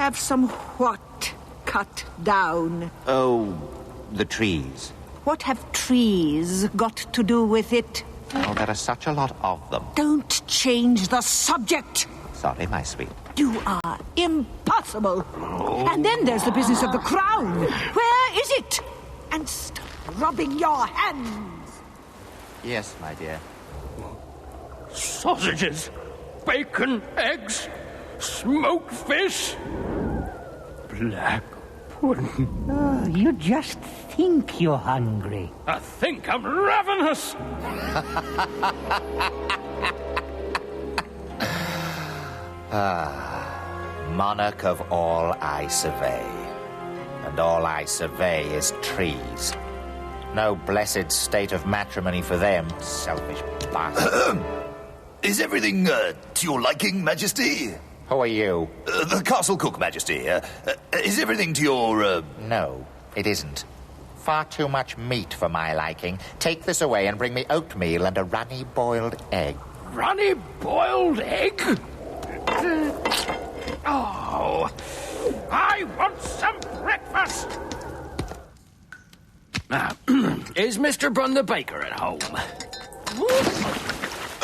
Have some what cut down? Oh, the trees. What have trees got to do with it? Oh, there are such a lot of them. Don't change the subject. Sorry, my sweet. You are impossible. And then there's the business of the crown. Where is it? And stop rubbing your hands. Yes, my dear. Sausages, bacon, eggs, smoked fish, black pudding. Oh, you just think you're hungry. I think I'm ravenous. Monarch of all I survey, and all I survey is trees. No blessed state of matrimony for them, selfish bastards. Is everything to your liking, Majesty? Who are you? The castle cook, Majesty. Is everything to your... No, it isn't. Far too much meat for my liking. Take this away and bring me oatmeal and a runny boiled egg. Runny boiled egg? Oh, I want some breakfast. Now, is Mr. Brun the baker at home?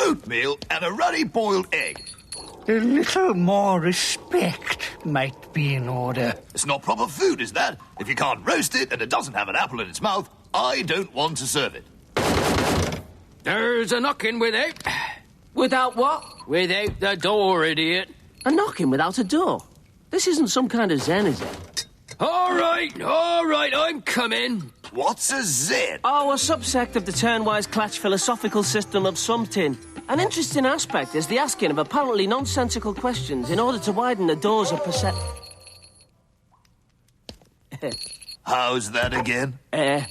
Oatmeal and a runny boiled egg. A little more respect might be in order. It's not proper food, is that? If you can't roast it and it doesn't have an apple in its mouth, I don't want to serve it. There's a knocking without. Without what? Without the door, idiot. A knocking without a door? This isn't some kind of zen, is it? All right, I'm coming. What's a Zen? Oh, a subsect of the turnwise Clatch philosophical system of something. An interesting aspect is the asking of apparently nonsensical questions in order to widen the doors of perception. How's that again? In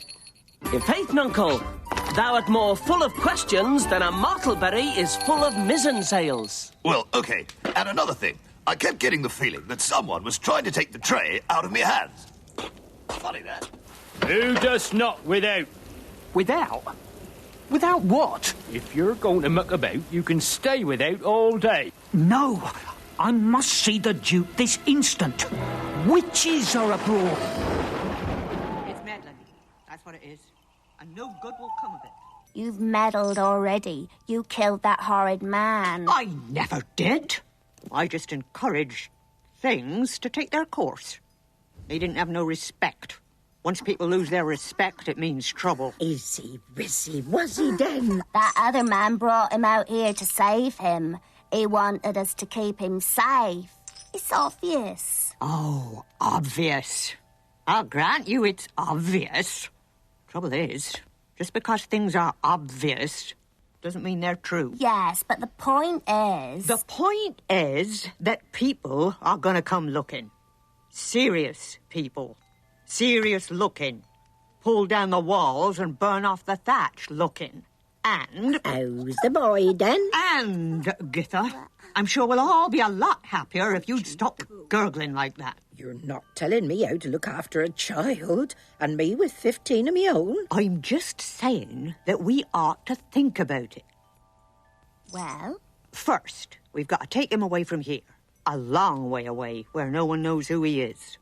faith, nuncle, thou art more full of questions than a myrtleberry is full of mizzen sails. Well, okay. And another thing. I kept getting the feeling that someone was trying to take the tray out of my hands. Funny that. Who does not without? Without? Without what? If you're going to muck about, you can stay without all day. No, I must see the Duke this instant. Witches are abroad. It's meddling. That's what it is. And no good will come of it. You've meddled already. You killed that horrid man. I never did. I just encouraged things to take their course. They didn't have no respect. Once people lose their respect, it means trouble. Easy, Wizzy, was he then? That other man brought him out here to save him. He wanted us to keep him safe. It's obvious. Oh, obvious. I'll grant you it's obvious. Trouble is, just because things are obvious doesn't mean they're true. Yes, but the point is... The point is that people are going to come looking. Serious people. Serious looking. Pull down the walls and burn off the thatch looking. And... How's the boy, then? And, Githa, I'm sure we'll all be a lot happier if you'd stop gurgling like that. You're not telling me how to look after a child, and me with 15 of my own? I'm just saying that we ought to think about it. Well? First, we've got to take him away from here. A long way away, where no one knows who he is.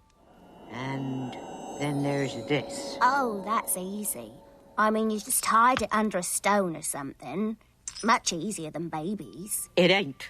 And then there's this. Oh, that's easy. I mean, you just hide it under a stone or something. Much easier than babies. It ain't.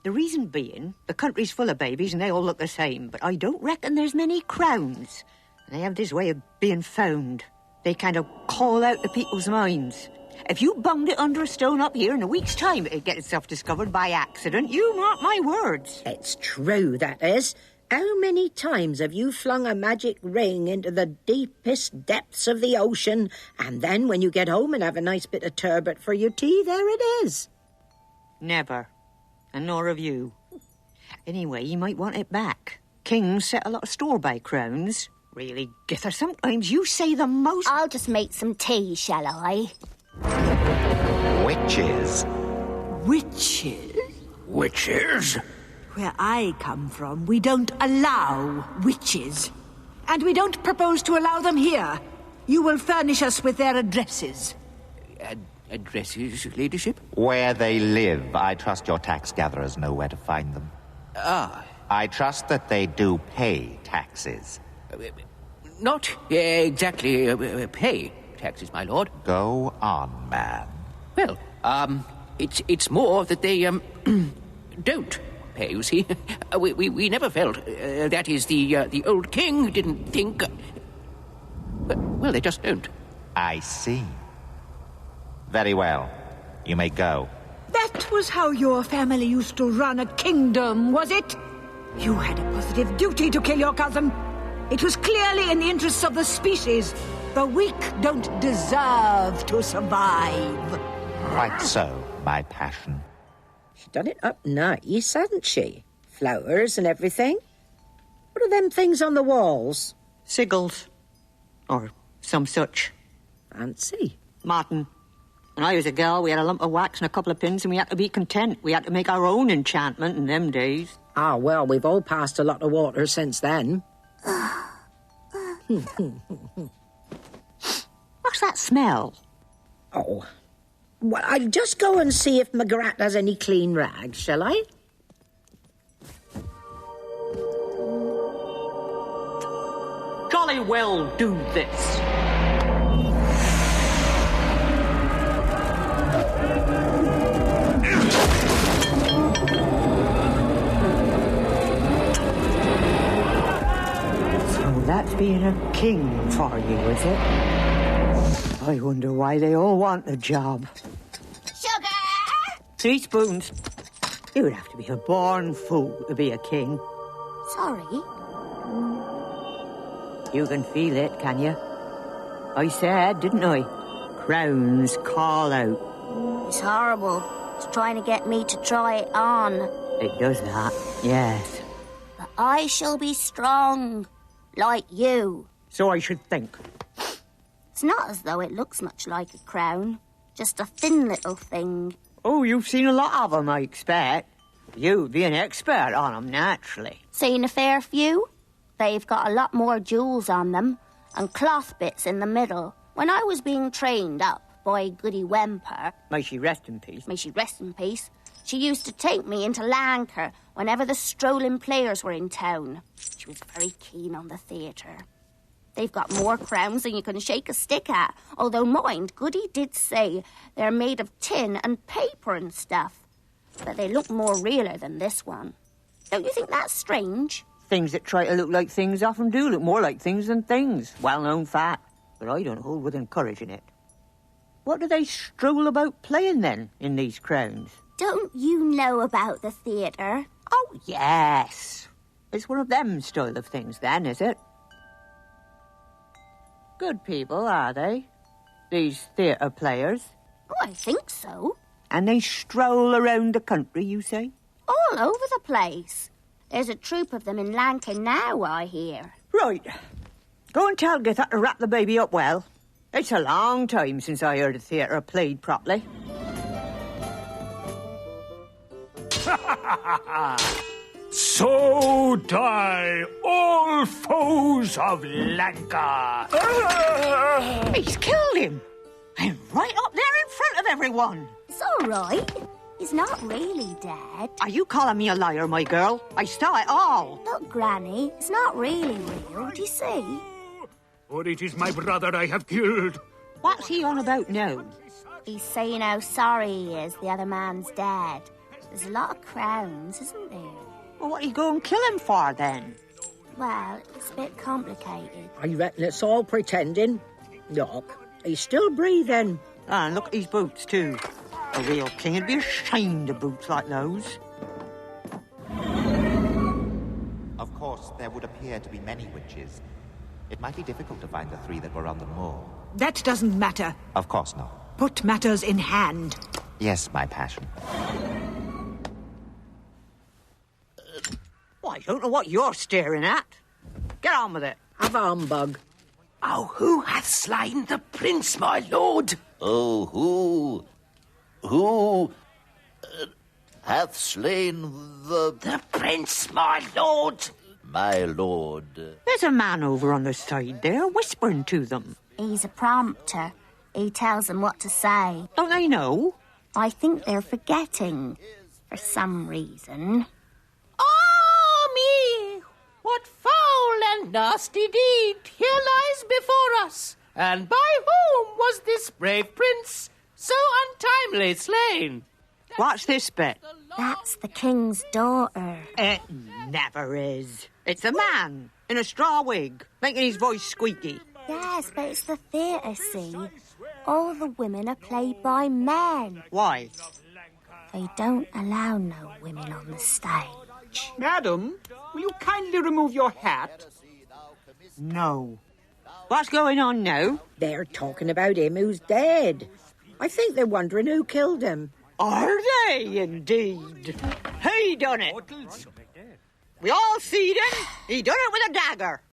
The reason being, the country's full of babies and they all look the same, but I don't reckon there's many crowns. They have this way of being found. They kind of call out to people's minds. If you bunged it under a stone up here, in a week's time it'd get itself discovered by accident. You mark my words. It's true, that is. How many times have you flung a magic ring into the deepest depths of the ocean, and then when you get home and have a nice bit of turbot for your tea, there it is? Never. And nor have you. Anyway, you might want it back. Kings set a lot of store by crowns. Really, Gither, sometimes you say the most... I'll just make some tea, shall I? Witches. Witches? Witches? Where I come from, we don't allow witches. And we don't propose to allow them here. You will furnish us with their addresses. Addresses, ladyship? Where they live. I trust your tax gatherers know where to find them. I trust that they do pay taxes. Not exactly pay taxes, my lord. Go on, man. Well, it's more that they, don't pay, you see. We never felt, that is, the old king didn't think... well, they just don't. I see. Very well. You may go. That was how your family used to run a kingdom, was it? You had a positive duty to kill your cousin. It was clearly in the interests of the species. The weak don't deserve to survive. Quite so, my passion. She's done it up nice, hasn't she? Flowers and everything. What are them things on the walls? Sigils. Or some such. Fancy. Martin. When I was a girl, we had a lump of wax and a couple of pins, and we had to be content. We had to make our own enchantment in them days. Ah, well, we've all passed a lot of water since then. What's that smell? Oh. Well, I'll just go and see if McGrath has any clean rags, shall I? Jolly well do this. That's being a king for you, is it? I wonder why they all want the job. Sugar! 3 spoons. You would have to be a born fool to be a king. Sorry. You can feel it, can you? I said, didn't I? Crowns call out. It's horrible. It's trying to get me to try it on. It does that, yes. But I shall be strong. Like you. So I should think. It's not as though it looks much like a crown. Just a thin little thing. Oh, you've seen a lot of them, I expect. You'd be an expert on them, naturally. Seen a fair few? They've got a lot more jewels on them, and cloth bits in the middle. When I was being trained up by Goody Wemper... May she rest in peace. May she rest in peace. She used to take me into Lancre whenever the strolling players were in town. She was very keen on the theatre. They've got more crowns than you can shake a stick at. Although, mind, Goody did say they're made of tin and paper and stuff. But they look more realer than this one. Don't you think that's strange? Things that try to look like things often do look more like things than things. Well-known fact. But I don't hold with encouraging it. What do they stroll about playing, then, in these crowns? Don't you know about the theatre? Oh, yes. It's one of them style of things, then, is it? Good people, are they? These theatre players? Oh, I think so. And they stroll around the country, you say? All over the place. There's a troupe of them in Lankin now, I hear. Right. Go and tell Githa to wrap the baby up well. It's a long time since I heard a theatre played properly. So die all foes of Lanka. He's killed him. And right up there in front of everyone. It's all right. He's not really dead. Are you calling me a liar, my girl? I saw it all. Look, Granny, it's not really real. Do you see? For it is my brother I have killed. What's he on about now? He's saying how sorry he is the other man's dead. There's a lot of crowns, isn't there? Well, what are you going to kill him for, then? Well, it's a bit complicated. I reckon it's all pretending. Look, he's still breathing. And look at his boots, too. A real king would be ashamed of boots like those. Of course, there would appear to be many witches. It might be difficult to find the 3 that were on the moor. That doesn't matter. Of course not. Put matters in hand. Yes, my passion. Well, I don't know what you're staring at. Get on with it. Have a humbug. Oh, who hath slain the prince, my lord? Oh, who hath slain The prince, my lord. my lord? There's a man over on the side there whispering to them. He's a prompter. He tells them what to say. Don't they know? I think they're forgetting. For some reason. Ah, me nasty deed here lies before us. And by whom was this brave prince so untimely slain? What's this bit? That's the king's daughter. It never is. It's a man in a straw wig, making his voice squeaky. Yes, but it's the theatre, see? All the women are played by men. Why? They don't allow no women on the stage. Madam, will you kindly remove your hat? No. What's going on now? They're talking about him who's dead. I think they're wondering who killed him. Are they, indeed? He done it. We all seed him. He done it with a dagger.